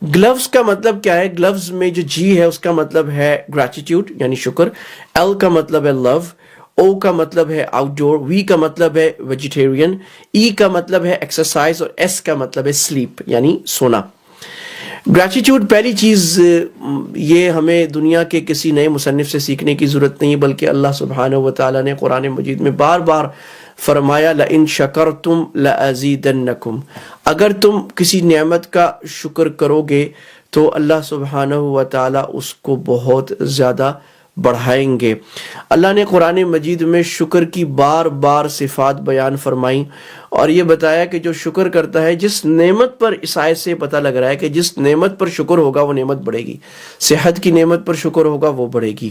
Gloves کا مطلب کیا ہے؟ گلوز میں جو جی ہے اس کا مطلب ہے گریٹیٹیوڈ یعنی شکر، ایل کا مطلب ہے لو، او کا مطلب ہے آؤٹ ڈور، وی کا مطلب ہے ویجیٹیرین، ای کا مطلب ہے ایکسرسائز، اور ایس کا مطلب ہے سلیپ یعنی سونا۔ گریٹیٹیوڈ پہلی چیز یہ ہمیں دنیا کے کسی نئے مصنف سے سیکھنے کی ضرورت نہیں، بلکہ اللہ سبحانہ و تعالیٰ نے قرآن مجید میں بار بار فرمایا لَإِن شَكَرْتُمْ لَأَزِيدَنَّكُمْ، اگر تم کسی نعمت کا شکر کرو گے تو اللہ سبحانہ و تعالیٰ اس کو بہت زیادہ بڑھائیں گے۔ اللہ نے قرآن مجید میں شکر کی بار بار صفات بیان فرمائیں اور یہ بتایا کہ جو شکر کرتا ہے، جس نعمت پر، اس آیت سے پتہ لگ رہا ہے کہ جس نعمت پر شکر ہوگا وہ نعمت بڑھے گی۔ صحت کی نعمت پر شکر ہوگا وہ بڑھے گی،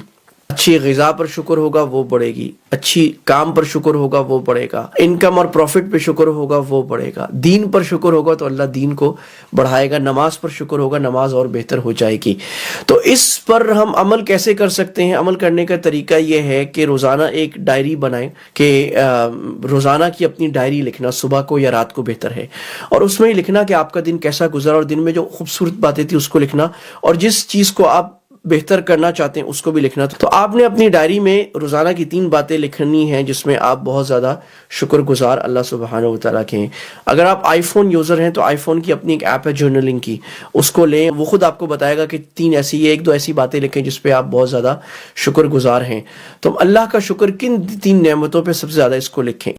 اچھی غذا پر شکر ہوگا وہ بڑھے گی، اچھی کام پر شکر ہوگا وہ بڑھے گا، انکم اور پروفٹ پہ شکر ہوگا وہ بڑھے گا، دین پر شکر ہوگا تو اللہ دین کو بڑھائے گا، نماز پر شکر ہوگا نماز اور بہتر ہو جائے گی۔ تو اس پر ہم عمل کیسے کر سکتے ہیں؟ عمل کرنے کا طریقہ یہ ہے کہ روزانہ ایک ڈائری بنائیں، کہ روزانہ کی اپنی ڈائری لکھنا، صبح کو یا رات کو بہتر ہے، اور اس میں ہی لکھنا کہ آپ کا دن کیسا گزرا، اور دن میں جو خوبصورت باتیں تھی اس کو لکھنا، اور جس چیز کو آپ بہتر کرنا چاہتے ہیں اس کو بھی لکھنا۔ تو آپ نے اپنی ڈائری میں روزانہ کی 3 باتیں لکھنی ہیں جس میں آپ بہت زیادہ شکر گزار اللہ سبحانہ و تعالیٰ کے ہیں۔ اگر آپ آئی فون یوزر ہیں تو آئی فون کی اپنی ایک ایپ ہے جرنلنگ کی، اس کو لیں، وہ خود آپ کو بتائے گا کہ 3 ایسی، 1-2 ایسی باتیں لکھیں جس پہ آپ بہت زیادہ شکر گزار ہیں۔ تو اللہ کا شکر کن 3 نعمتوں پہ سب سے زیادہ اس کو لکھیں۔